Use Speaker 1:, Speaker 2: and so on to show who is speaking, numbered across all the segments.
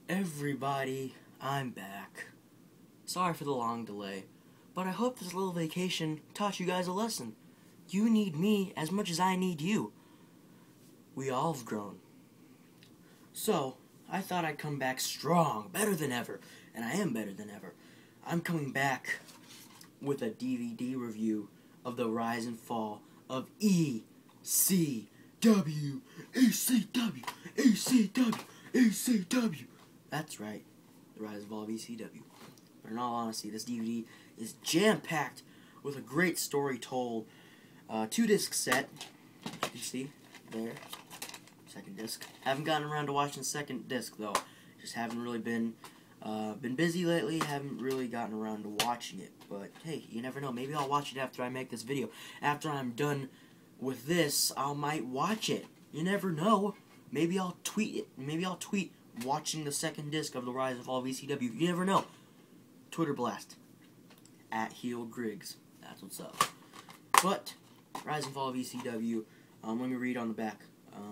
Speaker 1: Everybody, I'm back. Sorry for the long delay, but I hope this little vacation taught you guys a lesson. You need me as much as I need you. We all have grown. So, I thought I'd come back strong, better than ever, and I am better than ever. I'm coming back with a DVD review of the rise and fall of ECW. ECW. ECW. ECW. That's right, the rise and fall of ECW. But in all honesty, this DVD is jam-packed with a great story told. 2-disc set, as you can see, there, second disc. Haven't gotten around to watching the second disc, though. Just haven't really been busy lately, haven't really gotten around to watching it. But, hey, you never know, maybe I'll watch it after I make this video. After I'm done with this, I might watch it. You never know. Maybe I'll tweet it. Maybe I'll tweet watching the second disc of the rise and fall of ECW. You never know. Twitter blast. @HeelGriggs. That's what's up. But, rise and fall of ECW, let me read on the back.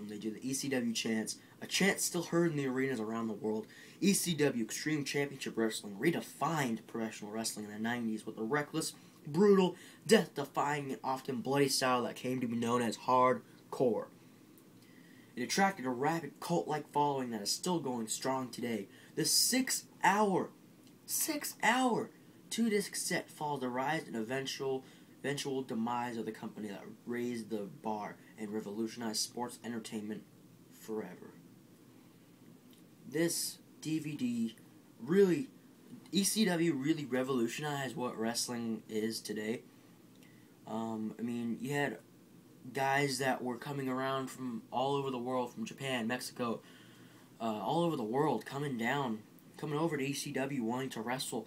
Speaker 1: They do the ECW chants. A chant still heard in the arenas around the world. ECW, Extreme Championship Wrestling, redefined professional wrestling in the 90s with a reckless, brutal, death-defying, and often bloody style that came to be known as hardcore. It attracted a rabid cult-like following that is still going strong today. The 6-hour 2-disc set follows the rise and eventual demise of the company that raised the bar and revolutionized sports entertainment forever. This DVD ECW really revolutionized what wrestling is today. I mean, you had guys that were coming around from all over the world, from Japan, Mexico, all over the world, coming over to ECW wanting to wrestle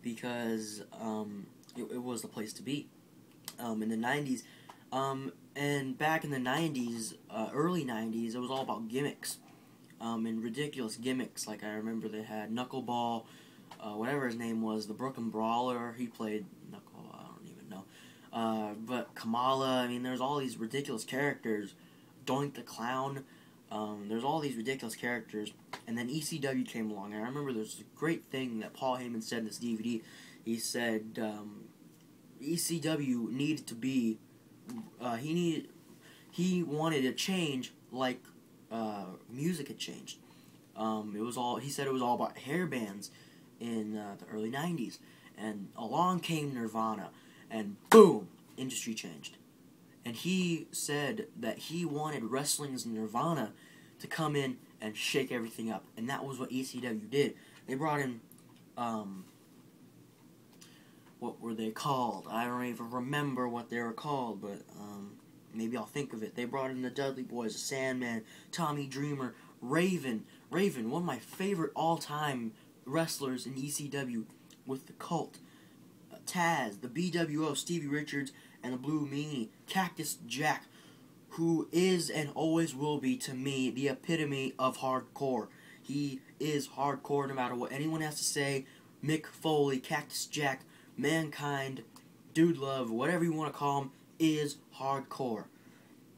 Speaker 1: because it was the place to be in the 90s. And back in the 90s, early 90s, it was all about gimmicks and ridiculous gimmicks. Like, I remember they had Knuckleball, whatever his name was, the Brooklyn Brawler. He played Knuckleball, I don't even know. But Kamala, I mean, there's all these ridiculous characters. Doink the Clown. There's all these ridiculous characters. And then ECW came along. And I remember there's a great thing that Paul Heyman said in this DVD. He said ECW needed to be, he wanted to change like music had changed. He said it was all about hair bands in the early 90s. And along came Nirvana. And boom, industry changed. And he said that he wanted wrestling's Nirvana to come in and shake everything up. And that was what ECW did. They brought in, what were they called? I don't even remember what they were called, but maybe I'll think of it. They brought in the Dudley Boys, the Sandman, Tommy Dreamer, Raven, one of my favorite all-time wrestlers in ECW with the Cult. Taz, the BWO, Stevie Richards, and the Blue Meanie, Cactus Jack, who is and always will be, to me, the epitome of hardcore. He is hardcore no matter what anyone has to say. Mick Foley, Cactus Jack, Mankind, Dude Love, whatever you want to call him, is hardcore.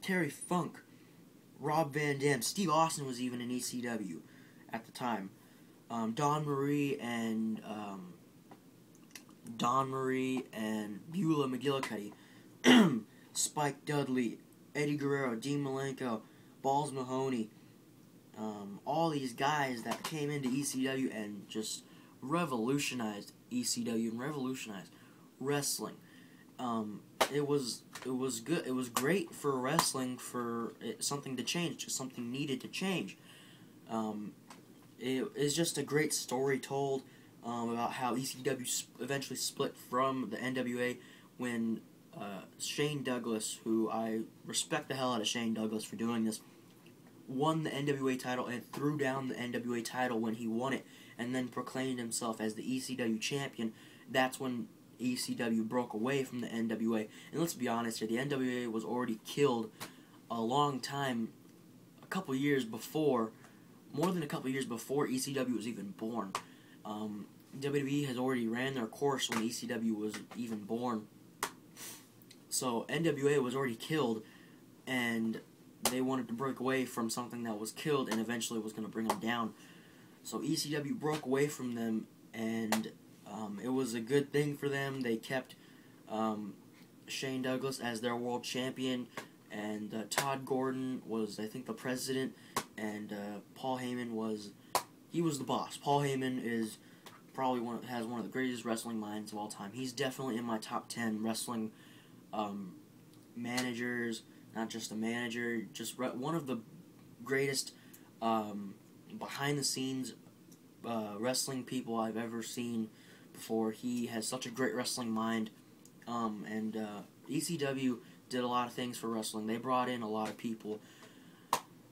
Speaker 1: Terry Funk, Rob Van Dam, Steve Austin was even in ECW at the time. Dawn Marie and Beulah McGillicuddy, Spike Dudley, Eddie Guerrero, Dean Malenko, Balls Mahoney, all these guys that came into ECW and just revolutionized ECW and revolutionized wrestling. It was good. It was great for wrestling, for something to change, just something needed to change. It is just a great story told about how ECW eventually split from the NWA when Shane Douglas, who I respect the hell out of Shane Douglas for doing this, won the NWA title and threw down the NWA title when he won it, and then proclaimed himself as the ECW champion. That's when ECW broke away from the NWA. And let's be honest here, the NWA was already killed a long time, more than a couple years before ECW was even born. WWE has already ran their course when ECW was even born. So NWA was already killed, and they wanted to break away from something that was killed and eventually was going to bring them down. So ECW broke away from them, and it was a good thing for them. They kept Shane Douglas as their world champion, and Todd Gordon was, I think, the president, and Paul Heyman was the boss. Paul Heyman is probably has one of the greatest wrestling minds of all time. He's definitely in my top 10 wrestling managers. Not just a manager, just one of the greatest behind the scenes wrestling people I've ever seen before. He has such a great wrestling mind, and ECW did a lot of things for wrestling. They brought in a lot of people.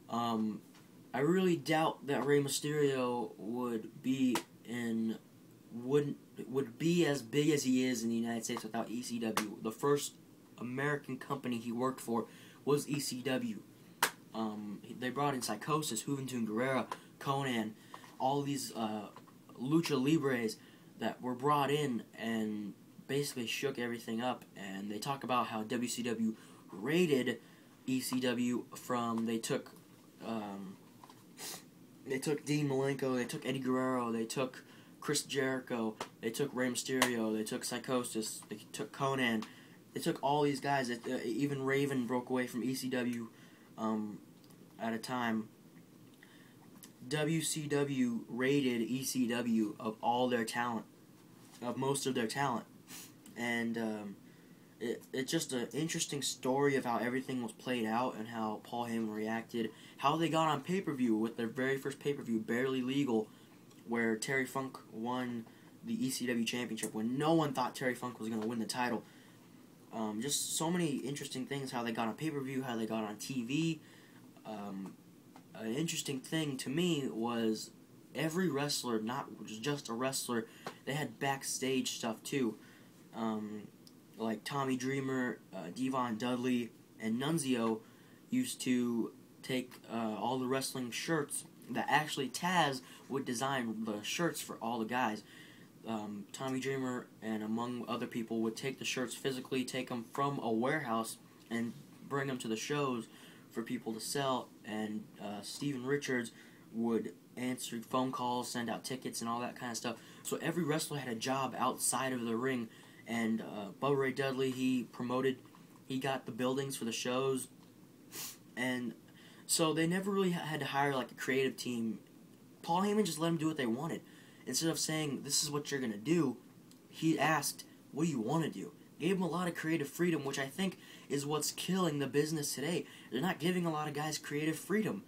Speaker 1: I really doubt that Rey Mysterio would be as big as he is in the United States without ECW. The first American company he worked for was ECW. They brought in Psychosis, Juventud Guerrera, Conan, all these lucha libres that were brought in and basically shook everything up. And they talk about how WCW raided ECW from they took Dean Malenko, they took Eddie Guerrero, they took Chris Jericho, they took Rey Mysterio, they took Psychosis, they took Conan. They took all these guys. Even Raven broke away from ECW at a time. WCW raided ECW of all their talent, of most of their talent. And it's just an interesting story of how everything was played out and how Paul Heyman reacted. How they got on pay-per-view with their very first pay-per-view, Barely Legal, where Terry Funk won the ECW championship when no one thought Terry Funk was going to win the title. Just so many interesting things, how they got on pay-per-view, how they got on TV. An interesting thing to me was every wrestler, not just a wrestler, they had backstage stuff too. Like Tommy Dreamer, Devon Dudley, and Nunzio used to take all the wrestling shirts that actually Taz would design the shirts for all the guys. Tommy Dreamer and among other people would take the shirts physically, take them from a warehouse and bring them to the shows for people to sell, and Steven Richards would answer phone calls, send out tickets, and all that kind of stuff. So every wrestler had a job outside of the ring, and Bubba Ray Dudley, he got the buildings for the shows, and so they never really had to hire like a creative team. Paul Heyman just let them do what they wanted. Instead of saying, this is what you're going to do, he asked, what do you want to do? Gave him a lot of creative freedom, which I think is what's killing the business today. They're not giving a lot of guys creative freedom.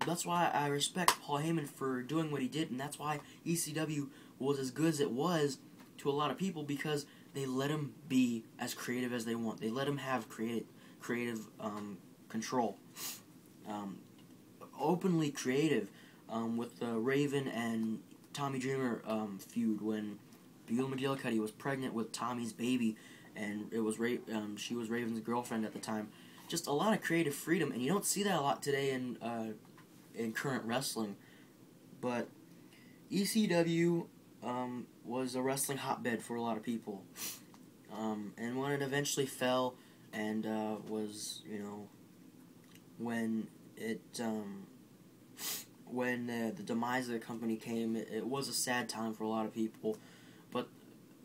Speaker 1: That's why I respect Paul Heyman for doing what he did, and that's why ECW was as good as it was to a lot of people, because they let him be as creative as they want. They let him have creative control. Openly creative, with the Raven and Tommy Dreamer feud when Beulah McGillicuddy was pregnant with Tommy's baby, and it was she was Raven's girlfriend at the time. Just a lot of creative freedom, and you don't see that a lot today in current wrestling. But ECW was a wrestling hotbed for a lot of people, and when it eventually fell and was, when it when the demise of the company came, it was a sad time for a lot of people. But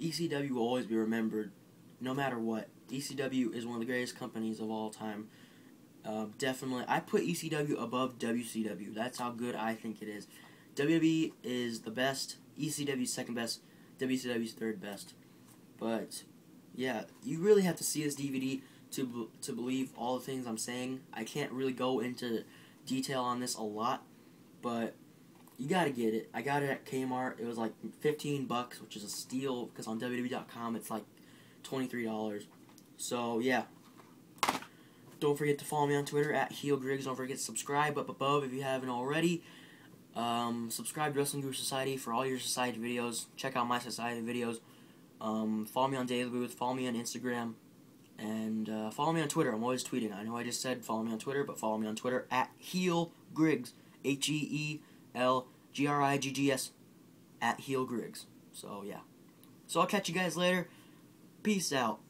Speaker 1: ECW will always be remembered, no matter what. ECW is one of the greatest companies of all time. Definitely, I put ECW above WCW. That's how good I think it is. WWE is the best, ECW is second best, WCW is third best. But yeah, you really have to see this DVD to believe all the things I'm saying. I can't really go into detail on this a lot, but you gotta get it. I got it at Kmart. It was like $15, which is a steal, because on WWE.com it's like $23. So yeah, don't forget to follow me on Twitter at HeelGriggs. Don't forget to subscribe up above if you haven't already. Subscribe to Wrestling Guru Society for all your society videos. Check out my society videos. Follow me on Daily Booth. Follow me on Instagram. And follow me on Twitter. I'm always tweeting. I know I just said follow me on Twitter, but follow me on Twitter at HeelGriggs. HeelGriggs. At HeelGriggs. So yeah. So I'll catch you guys later. Peace out.